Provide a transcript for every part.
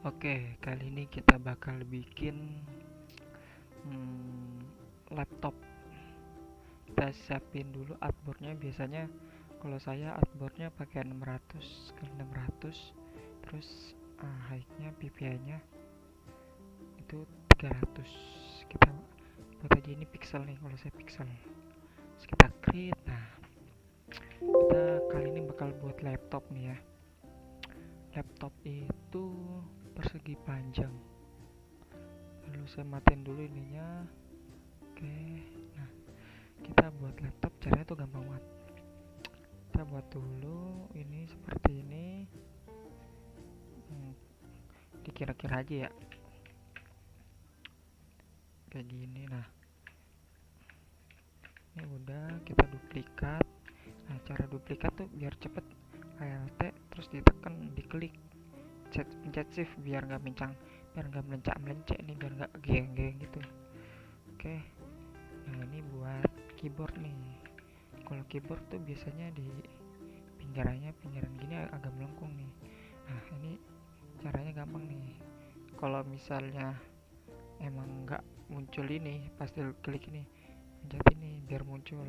Oke, kali ini kita bakal bikin laptop. Kita siapin dulu artboardnya. Biasanya kalau saya artboardnya pakai 600 kali 600, terus height-nya PPI-nya itu 300. Kita buat aja ini pixel nih, kalau saya pixel. Terus kita create. Nah, kita kali ini bakal buat laptop nih ya. Laptop itu persegi panjang. Lalu saya matiin dulu ininya. Oke, nah kita buat laptop caranya tuh gampang banget. Kita buat dulu ini seperti ini. Dikira-kira aja ya, kayak gini. Nah, ini udah kita duplikat. Nah, cara duplikat tuh biar cepet, Alt terus ditekan, diklik, pencet shift biar nggak melencak nih, biar nggak geng-geng gitu. Oke, nah ini buat keyboard nih. Kalau keyboard tuh biasanya di pinggiran gini agak melengkung nih. Nah, ini caranya gampang nih. Kalau misalnya emang nggak muncul ini, pasti klik ini, pencet ini biar muncul.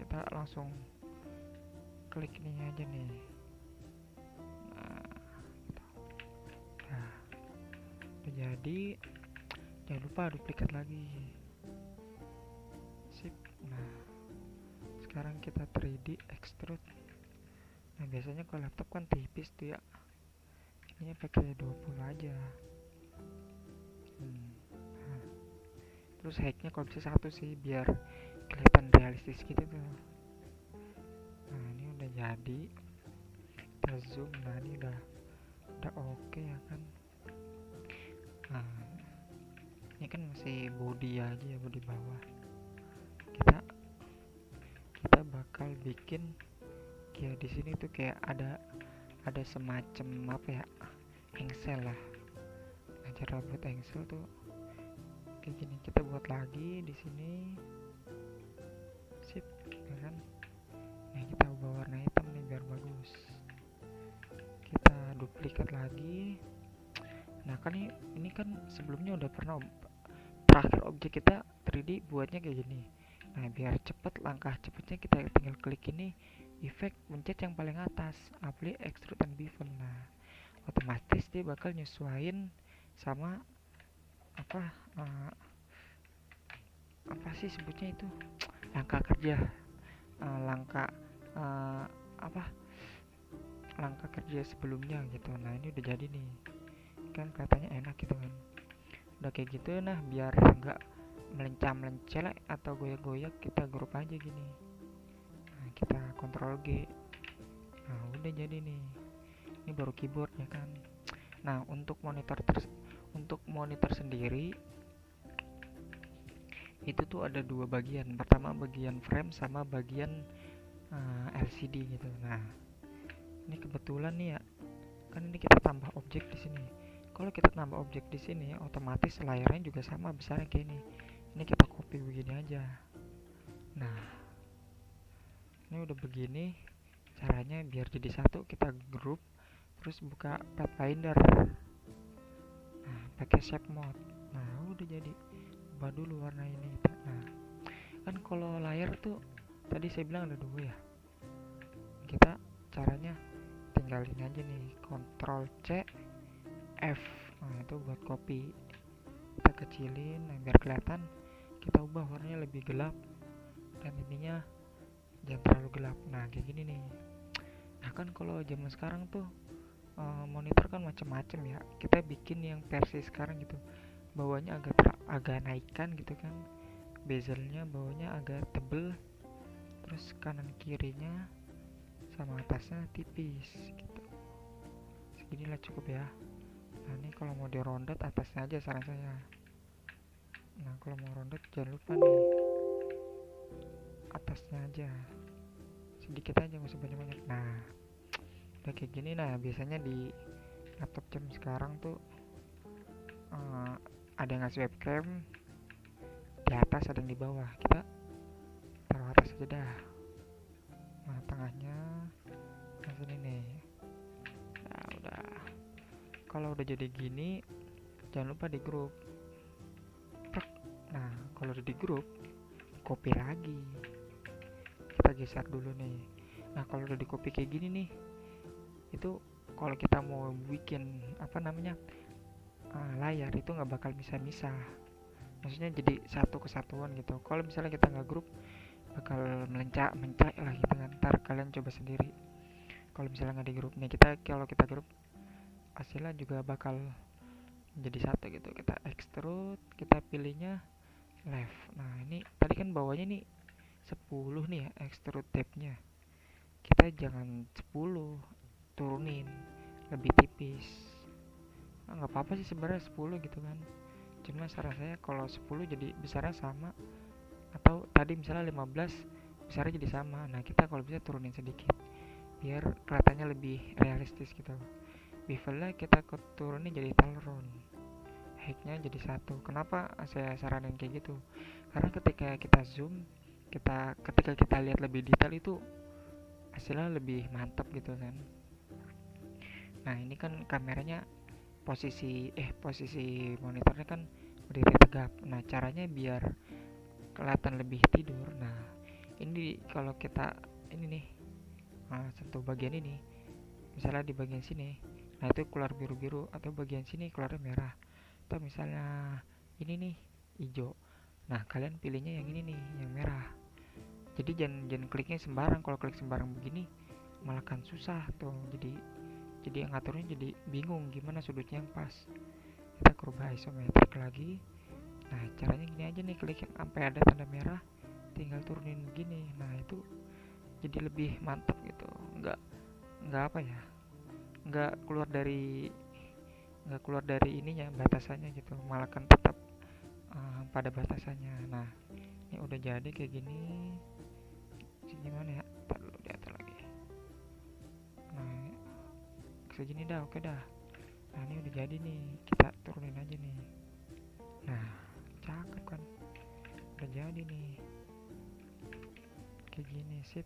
Kita langsung klik ini aja nih. Nah, udah jadi. Jangan lupa duplikat lagi. Sip. Nah, sekarang kita 3D extrude. Nah, biasanya kalau laptop kan tipis tuh ya, ini pakai 20 aja. Nah, terus height-nya kalau bisa 1 sih, biar kelihatan realistis gitu tuh. Nah, ini udah jadi. Kita zoom. Nah, ini udah oke ya kan. Nah, ini kan masih body aja ya, body bawah. Kita bakal bikin kayak di sini tuh kayak ada semacam apa ya, engsel lah. Nah, cara buat engsel tuh kayak gini. Kita buat lagi di sini. Sip, ya kan. Nah, kita ubah warna hitam nih biar bagus. Kita duplikat lagi. Nah, kan ini kan sebelumnya udah pernah, terakhir objek kita 3D buatnya kayak gini. Nah, biar cepet, langkah cepetnya kita tinggal klik ini, efek, pencet yang paling atas, apply extrude and bevel. Nah, otomatis dia bakal nyesuaiin sama apa sih sebutnya itu, langkah kerja, langkah apa langkah kerja sebelumnya gitu. Nah, ini udah jadi nih, kan katanya enak gitu kan. Udah kayak gitu. Nah, biar nggak melenceng atau goyak-goyak, kita grup aja gini. Nah, kita Ctrl G. Nah, udah jadi nih. Ini baru keyboard ya kan. Nah, untuk monitor sendiri itu tuh ada dua bagian. Pertama bagian frame sama bagian LCD gitu. Nah, ini kebetulan nih ya, kan ini kita tambah objek di sini. Kalau kita tambah objek di sini, otomatis layarnya juga sama besarnya kayak ini. Ini kita copy begini aja. Nah, ini udah begini caranya. Biar jadi satu, kita group, terus buka Pathfinder. Nah, pakai shape mode. Nah, udah jadi. Ubah dulu warna ini. Nah, kan kalau layar tuh tadi saya bilang ada dua ya. Kita caranya tinggalin aja nih, Ctrl C F. Nah, itu buat copy. Kita kecilin, nah, biar kelihatan. Kita ubah warnanya lebih gelap, dan ininya jangan terlalu gelap. Nah, kayak gini nih. Nah, kan kalau zaman sekarang tuh monitor kan macam-macam ya. Kita bikin yang versi sekarang gitu, bawahnya agak naikkan gitu kan, bezelnya bawahnya agak tebel, terus kanan kirinya sama atasnya tipis gitu. Seginilah cukup ya. Nah, ini kalau mau dirondot atasnya aja saran saya. Nah, kalau mau rondot jangan lupa nih, atasnya aja sedikit aja, nggak usah banyak-banyak. Nah, udah kayak gini. Nah, biasanya di laptop jam sekarang tuh ada yang ngasih webcam di atas, ada yang di bawah. Kita taruh atas aja dah. Nah, tengahnya nah sini nih. Nah, udah. Kalau udah jadi gini, jangan lupa di grup. Nah, kalau udah di grup, copy lagi. Kita geser dulu nih. Nah, kalau udah di copy kayak gini nih, itu kalau kita mau bikin layar itu nggak bakal bisa misah. Maksudnya jadi satu kesatuan gitu. Kalau misalnya kita nggak grup, bakal mencak lah gitu kan. Ntar kalian coba sendiri. Kalau misalnya nggak di grup nih, kalau kita grup, hasilnya juga bakal menjadi satu gitu. Kita extrude, kita pilihnya left. Nah, ini tadi kan bawahnya nih 10 nih ya extrude tab-nya. Kita jangan 10, turunin lebih tipis. Nggak apa-apa sih sebenarnya 10 gitu kan. Cuma saran saya kalau 10 jadi besarnya sama, atau tadi misalnya 15 besarnya jadi sama. Nah, kita kalau bisa turunin sedikit biar kelihatannya lebih realistis gitu. Bevelnya kita turunin jadi Talron, height-nya jadi 1. Kenapa saya saranin kayak gitu? Karena ketika kita zoom, ketika kita lihat lebih detail itu hasilnya lebih mantap gitu kan. Nah, ini kan kameranya posisi monitornya kan berdiri tegap. Nah, caranya biar kelihatan lebih tidur. Nah, ini kalau kita ini nih sentuh bagian ini, misalnya di bagian sini, nah itu keluar biru-biru, atau bagian sini keluarnya merah, atau misalnya ini nih hijau. Nah, kalian pilihnya yang ini nih, yang merah. Jadi jangan kliknya sembarang. Kalau klik sembarang begini malah kan susah tuh. Jadi yang ngaturnya jadi bingung gimana sudutnya yang pas. Kita ke rubah isometrik lagi. Nah, caranya gini aja nih, klik yang sampai ada tanda merah, tinggal turunin begini. Nah, itu jadi lebih mantap gitu. Nggak apa ya, nggak keluar dari ininya, batasannya gitu, malah kan tetap pada batasannya. Nah, ini udah jadi kayak gini. Gimana ya, perlu diatur lagi. Nah, segini dah, oke dah. Nah, ini udah jadi nih, kita turunin aja nih. Nah, cakep kan, udah jadi nih kayak gini, sip.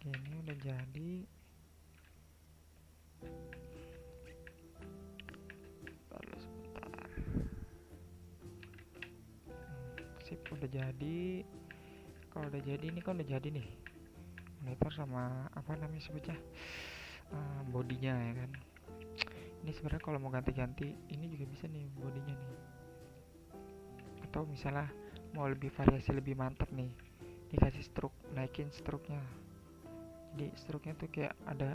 Ini udah jadi. Lalu sebentar. Sip, udah jadi. Kalau udah jadi, ini kan udah jadi nih monitor sama sebutnya bodinya ya kan. Ini sebenarnya kalau mau ganti-ganti ini juga bisa nih bodinya nih, atau misalnya mau lebih variasi lebih mantap nih, dikasih stroke, naikin stroke-nya. Jadi stroke-nya tuh kayak ada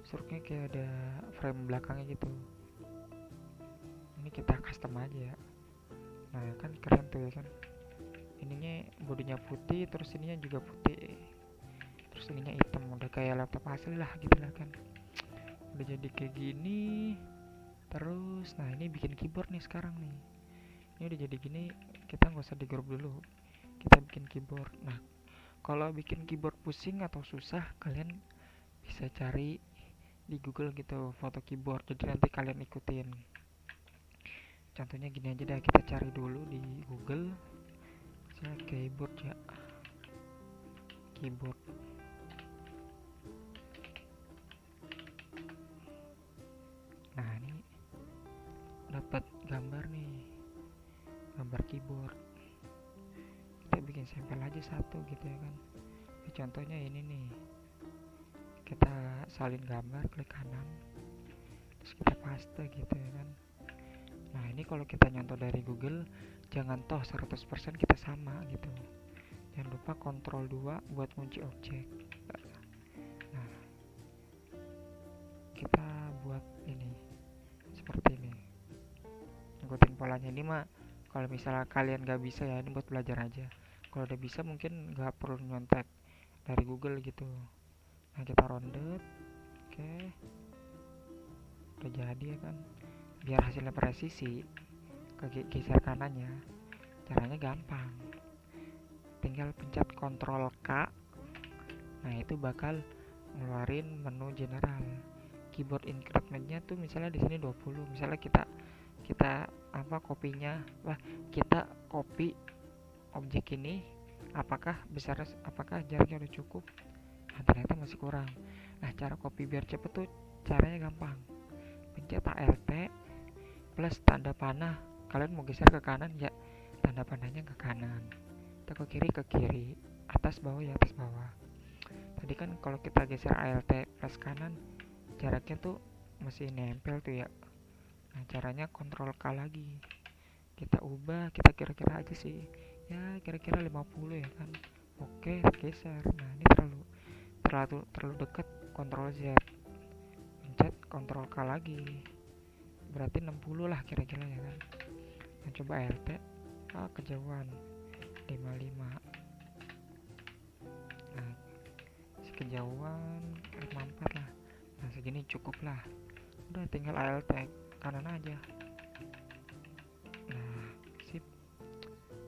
stroke-nya kayak ada frame belakangnya gitu. Ini kita custom aja ya. Nah, kan keren tuh ya kan. Ininya bodinya putih, terus ininya juga putih, terus ininya hitam, udah kayak laptop asli lah gitu lah kan. Udah jadi kayak gini. Terus nah, ini bikin keyboard nih sekarang nih. Ini udah jadi gini, kita nggak usah di grup dulu, kita bikin keyboard. Nah, kalau bikin keyboard pusing atau susah, kalian bisa cari di Google gitu foto keyboard, jadi nanti kalian ikutin. Contohnya gini aja dah, kita cari dulu di Google keyboard ya, keyboard. Nah, ini dapat gambar nih, gambar keyboard. Kita bikin sampel aja satu gitu ya kan. Contohnya ini nih, kita salin gambar, klik kanan, terus kita paste gitu ya kan. Nah, ini kalau kita nyontoh dari Google, jangan toh 100% kita sama gitu. Jangan lupa Ctrl 2 buat kunci objek. Nah, kita buat ini seperti ini, ngikutin polanya. Ini mah kalau misalnya kalian gak bisa ya, ini buat belajar aja. Kalau udah bisa mungkin gak perlu nyontek dari Google gitu. Nah, kita rounded. Oke, udah jadi ya kan. Biar hasilnya presisi, geser kanannya. Caranya gampang, tinggal pencet Ctrl K. Nah, itu bakal ngeluarin menu general. Keyboard incrementnya tuh misalnya di sini 20. Misalnya kita kopinya, kita copy objek ini, apakah jaraknya udah cukup? Nah, ternyata masih kurang. Nah, cara copy biar cepet tuh Caranya gampang, pencet ALT plus tanda panah. Kalian mau geser ke kanan ya, tanda panahnya ke kanan. Atau ke kiri, atas bawah ya atas bawah. Tadi kan kalau kita geser ALT plus kanan, jaraknya tuh masih nempel tuh ya. Nah caranya kontrol K lagi, kita ubah, kita kira-kira aja sih ya, kira-kira 50 ya kan. Oke, geser. Nah ini terlalu dekat, kontrol Z, pencet kontrol K lagi, berarti 60 lah kira-kira ya kan. Nah coba ALT, kejauhan 55. Nah kejauhan 54 lah. Nah segini cukup lah, udah tinggal ALT kanan aja. Nah sip,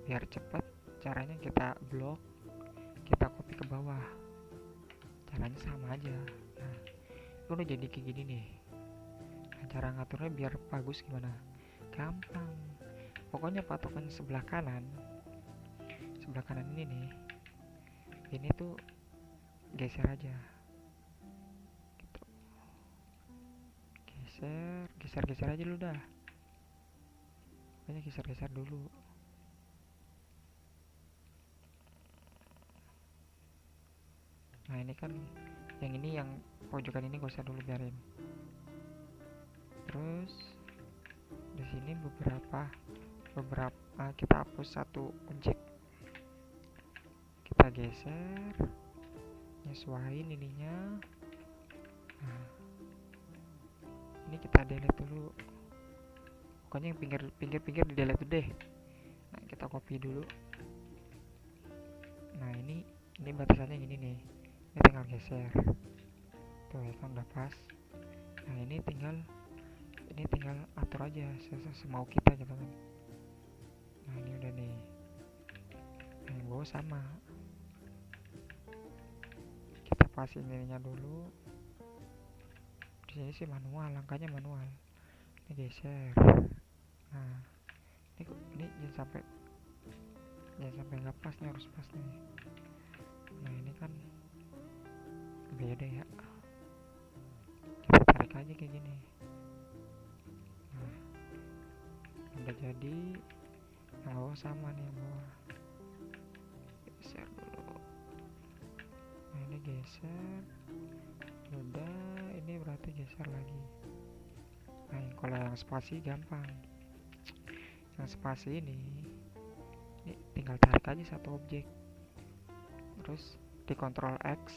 biar cepat caranya kita blok, kita copy ke bawah, caranya sama aja. Nah itu udah jadi kayak gini nih. Nah, cara ngaturnya biar bagus gimana, gampang, pokoknya patokan sebelah kanan ini nih, ini tuh geser aja gitu. Geser aja dulu dah, pokoknya geser dulu. Nah ini kan yang pojokan ini gak usah dulu, biarin. Terus di sini beberapa kita hapus satu objek, kita geser, nyesuaiin ininya. Nah ini kita delete dulu, pokoknya yang pinggir di delete deh. Nah kita copy dulu. Nah ini batasannya gini nih, ini tinggal geser tuh ya kan, udah pas. Nah ini tinggal atur aja semau kita gitu kan. Nah ini udah nih. Nah yang bawah sama, kita pasin ininya dulu. Di sini sih manual, langkahnya manual. Ini geser. Nah ini jangan sampai nggak pas nih, harus pas nih. Nah ini kan beda ya, kita tarik aja kayak gini. Nah udah jadi, yang bawah sama nih, yang bawah geser dulu. Nah ini geser, udah, ini berarti geser lagi. Nah kalau yang spasi gampang, yang spasi ini tinggal tarik aja satu objek, terus di Ctrl X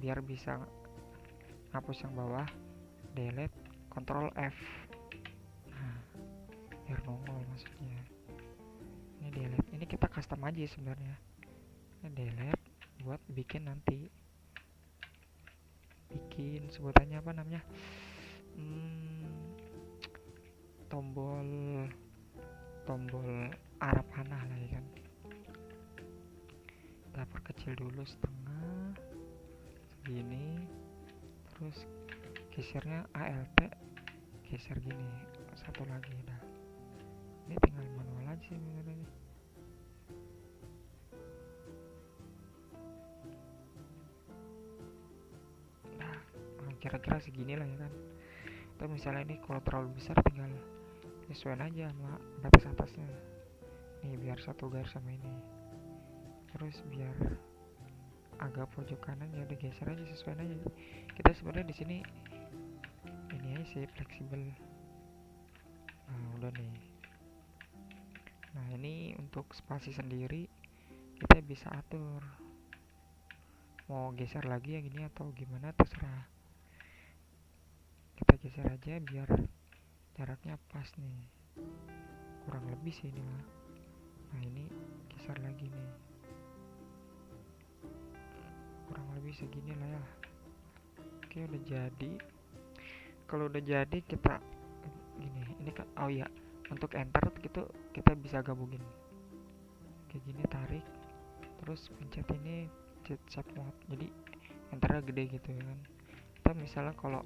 biar bisa hapus yang bawah, delete, Ctrl F. Nah biar nongol maksudnya. Ini delete, ini kita custom aja sebenarnya. Ini delete buat bikin nanti, bikin sebutannya apa namanya, tombol arah panah lah ya kan. Kita perkecil dulu setengah segini, terus gesernya ALT, geser gini satu lagi. Dah ini tinggal manual aja sih sebenarnya. Nah kira-kira segini lah ya kan. Atau misalnya ini kalau terlalu besar tinggal sesuaiin aja sama batas atasnya nih, biar satu garis sama ini. Terus biar agak pojok kanan ya udah geser aja, sesuaiin aja. Kita sebenarnya di sini ini aja sih, fleksibel. Nah udah nih. Nah ini untuk spasi sendiri kita bisa atur, mau geser lagi yang ini atau gimana terserah. Kita geser aja biar jaraknya pas nih, kurang lebih sih ini mah. Nah ini geser lagi nih, kurang lebih segini lah ya. Oke udah jadi. Kalau udah jadi kita gini, ini kan, oh iya, untuk enter gitu kita bisa gabungin kayak gini, tarik terus pencet ini, pencet save mode, jadi enternya gede gitu ya kan. Atau misalnya kalau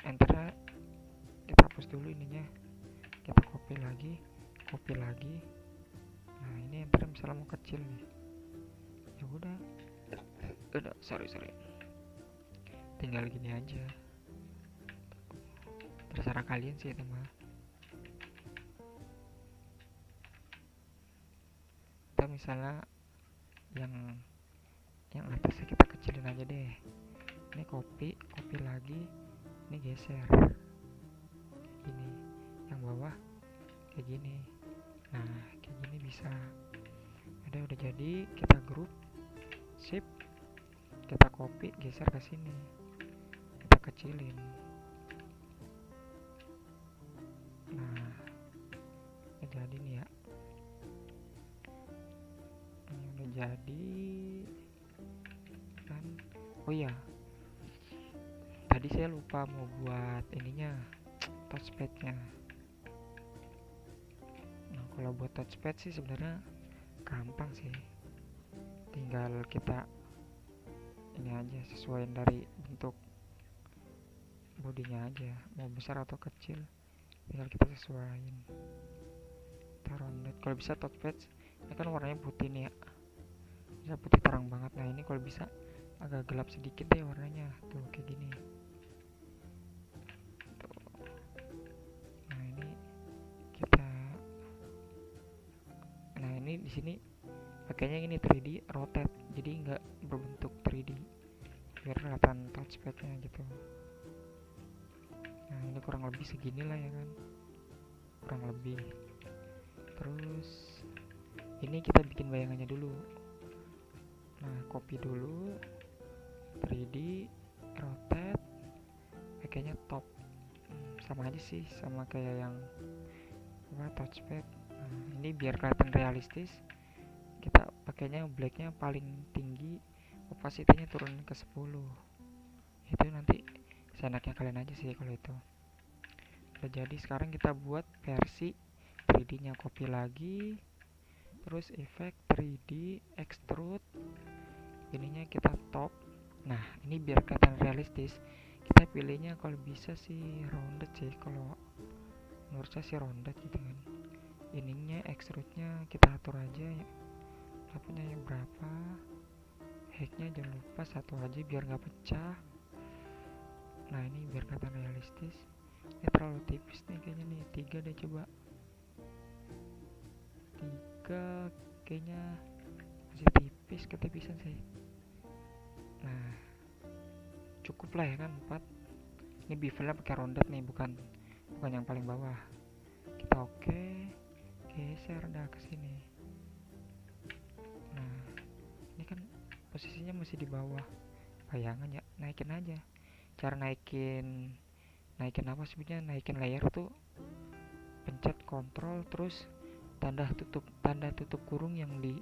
enternya kita hapus dulu ininya, kita copy lagi. Nah ini enternya misalnya mau kecil nih, ya udah sorry tinggal gini aja, terserah kalian sih itu mah. Kita misalnya yang atasnya kita kecilin aja deh. Ini kopi lagi, ini geser gini, yang bawah kayak gini. Nah kayak gini bisa. Udah jadi, kita grup, sip, kita copy, geser ke sini, kita kecilin. Nah udah jadi nih ya, ini udah jadi kan. Oh iya, tadi saya lupa mau buat ininya, touchpadnya. Nah kalau buat touchpad sih sebenarnya gampang sih, tinggal kita ini aja, sesuaiin dari bentuk bodinya aja, mau besar atau kecil tinggal kita sesuaiin. Taruh rounded. Kalau bisa touchpad ini kan warnanya putih nih ya, bisa putih terang banget. Nah ini kalau bisa agak gelap sedikit deh warnanya, tuh kayak gini tuh. Nah ini kita, nah ini di sini pakainya ini 3D rotate, jadi nggak berbentuk 3D biar kelihatan touchpadnya gitu. Nah ini kurang lebih segini lah ya kan, kurang lebih. Terus ini kita bikin bayangannya dulu. Nah copy dulu, 3D rotate, pakainya top. Sama aja sih, sama kayak yang touchpad. Nah ini biar kelihatan realistis, kita pakainya blacknya paling tinggi, opacity-nya turun ke 10. Itu nanti seenaknya kalian aja sih kalau itu. Udah jadi, sekarang kita buat versi 3D nya, copy lagi, terus efek 3D extrude, ininya kita top. Nah ini biar kelihatan realistis, kita pilihnya kalau bisa sih rounded sih, kalau menurut saya sih rounded gitu kan. Ininya extrude nya kita atur aja ya, lapanya yang berapa, height-nya jangan lupa 1 aja biar nggak pecah. Nah ini biar kelihatan realistis. Ini terlalu tipis nih kayaknya nih, 3 deh coba. 3 kayaknya masih tipis, ketipisan sih. Nah cukup lah ya kan 4. Ini bevelnya pakai rounded nih, bukan yang paling bawah. Kita oke, geser dah ke sini. Nah ini kan posisinya masih di bawah bayangan ya, naikin aja. Cara naikin apa sebenarnya, naikin layer tuh pencet kontrol terus tanda tutup kurung yang di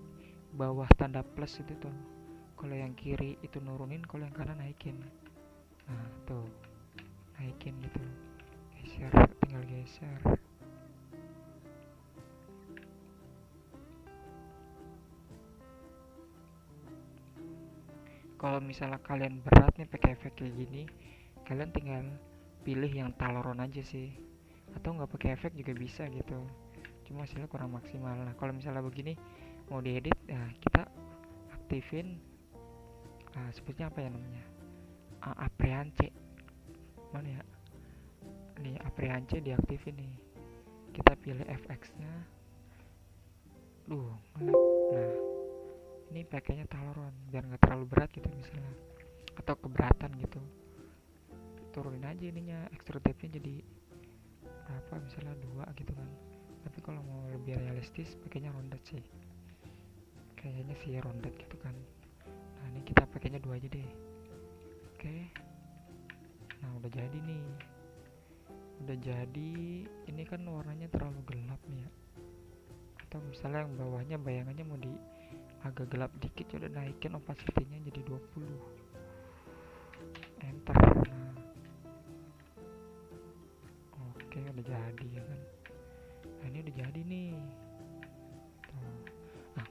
bawah tanda plus itu tuh. Kalau yang kiri itu nurunin, kalau yang kanan naikin. Nah tuh naikin gitu, geser, tinggal geser. Kalau misalnya kalian berat nih pakai efek kayak gini, kalian tinggal pilih yang taloron aja sih, atau nggak pakai efek juga bisa gitu, cuma hasilnya kurang maksimal. Nah kalau misalnya begini mau diedit, nah kita aktifin sebutnya apa ya namanya, Appreance. Mana ya, nih Appreance diaktifin nih, kita pilih FX nya. Nah ini pakainya taloron biar nggak terlalu berat gitu misalnya, atau keberatan gitu, turunin aja ininya extrude nya jadi berapa, misalnya 2 gitu kan. Tapi kalau mau lebih realistis pakainya rounded sih, kayaknya sih rounded gitu kan. Nah ini kita pakainya 2 aja deh. Oke, nah udah jadi nih, udah jadi. Ini kan warnanya terlalu gelap nih ya, atau misalnya yang bawahnya bayangannya mau di agak gelap dikit, udah naikin opacity-nya jadi 20, enter. Nah oke, udah jadi ya kan. Nah ini udah jadi nih tuh. Nah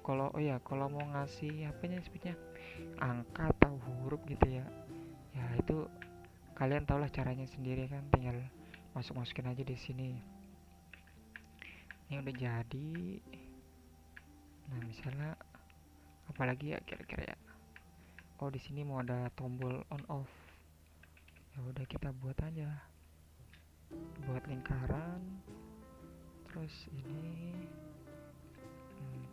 kalau mau ngasih apanya sebutnya, angka atau huruf gitu ya, ya itu kalian tau lah caranya sendiri kan, tinggal masukin aja di sini. Ini udah jadi. Nah misalnya apalagi ya kira-kira ya, oh di sini mau ada tombol on off. Ya udah kita buat aja, buat lingkaran, terus ini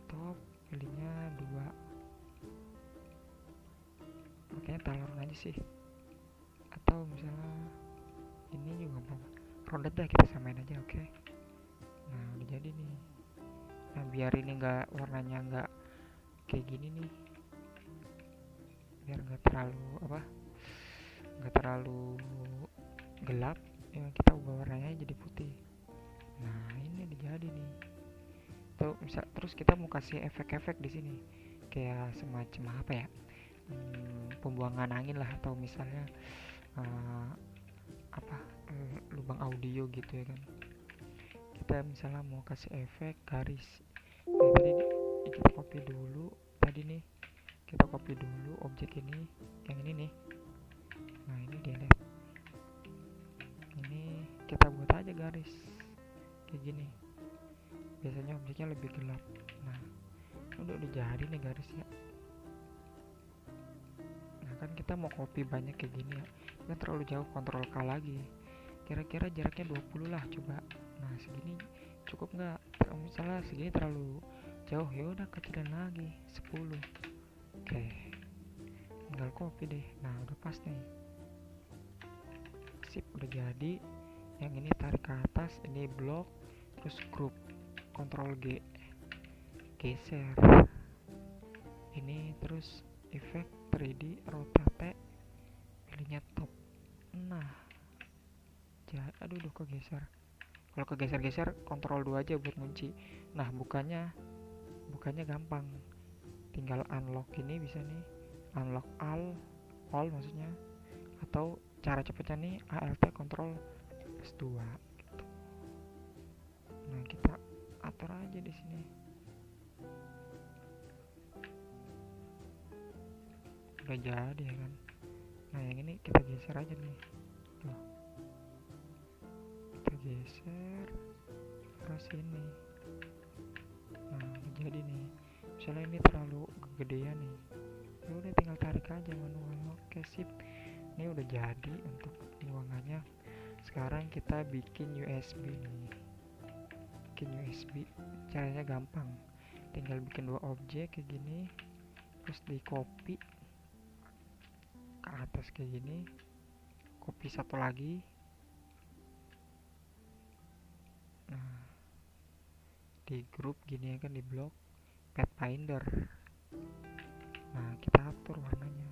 top, pilihnya 2, makanya talon aja sih, atau misalnya ini juga apa, rodet dah kita samain aja. Oke. Nah udah jadi nih. Nah biar ini nggak, warnanya nggak kayak gini nih, biar nggak terlalu apa, nggak terlalu gelap, ya kita ubah warnanya jadi putih. Nah ini udah jadi nih. Tuh bisa, terus kita mau kasih efek-efek di sini kayak semacam apa ya, pembuangan angin lah, atau misalnya uh, apa, lubang audio gitu ya kan. Kita misalnya mau kasih efek garis, tadi kita copy dulu, tadi nih kita copy dulu objek ini, yang ini nih. Nah ini delete, ini kita buat aja garis kayak gini, biasanya objeknya lebih gelap. Nah udah jadi nih garisnya. Nah kan kita mau copy banyak kayak gini ya, kan terlalu jauh, kontrol K lagi, kira-kira jaraknya 20 lah coba. Nah segini cukup nggak? Misalnya segini terlalu jauh, ya udah kecilin lagi 10. Oke, tinggal copy deh. Nah udah pas nih, sip, udah jadi. Yang ini tarik ke atas, ini blok, terus group, Ctrl G, geser ini, terus efek 3D rotate, pilihnya top. Nah aduh kegeser. Kalau kegeser-geser Ctrl 2 aja buat kunci. Nah bukannya gampang, tinggal unlock ini bisa nih, unlock all maksudnya, atau cara cepatnya nih ALT Ctrl S2 gitu. Nah kita atur aja di sini. Udah jadi ya kan. Nah yang ini kita geser aja nih. Tuh. Kita geser ke sini. Nah udah jadi nih. Misalnya ini terlalu kegedean nih, ya udah tinggal tarik aja manual. Oke sip, ini udah jadi untuk pembuangannya. Sekarang kita bikin USB nih. Bikin USB caranya gampang, tinggal bikin 2 objek kayak gini, terus di copy ke atas kayak gini, copy satu lagi. Nah di grup gini ya kan, di blok Pathfinder. Nah kita atur warnanya,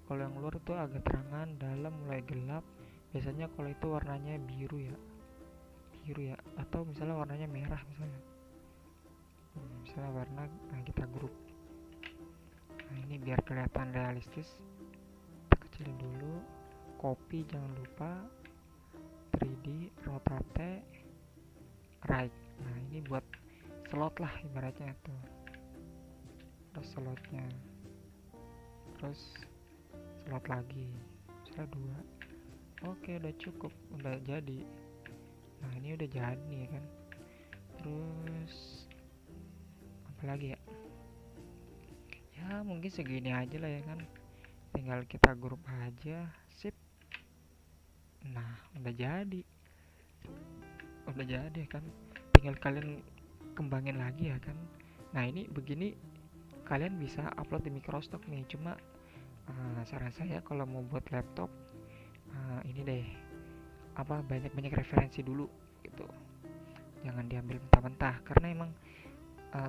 kalau yang luar itu agak terangan, dalam mulai gelap. Biasanya kalau itu warnanya biru ya, atau misalnya warnanya merah misalnya. Misalnya warna, nah kita grup. Nah ini biar kelihatan realistis, kita kecilin dulu, copy jangan lupa, 3D rotate right. Nah ini buat slot lah ibaratnya tuh, terus slotnya, terus slot lagi, misalnya 2. Oke udah cukup, udah jadi. Nah ini udah jadi nih kan. Terus apa lagi ya, ya mungkin segini aja lah ya kan, tinggal kita grup aja, sip. Nah udah jadi kan, tinggal kalian kembangin lagi ya kan. Nah ini begini kalian bisa upload di Microstock nih, cuma saran saya kalau mau buat laptop, ini deh, apa, banyak referensi dulu gitu, jangan diambil mentah-mentah, karena emang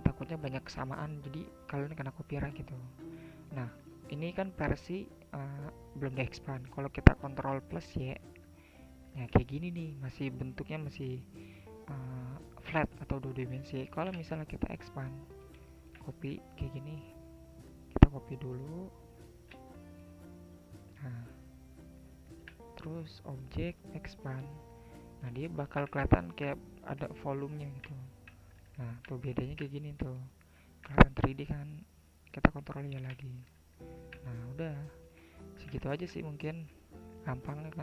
takutnya banyak kesamaan, jadi kalian kena copyright gitu. Nah ini kan versi belum di-expand. Kalau kita Ctrl plus Y, ya kayak gini nih, masih bentuknya masih flat atau 2 dimensi. Kalau misalnya kita expand, copy kayak gini, kita copy dulu. Nah terus objek expand, nah dia bakal kelihatan kayak ada volumenya gitu. Nah tuh bedanya kayak gini tuh, kelihatan 3D kan. Kita kontrol ya lagi. Nah udah segitu aja sih, mungkin gampang kan.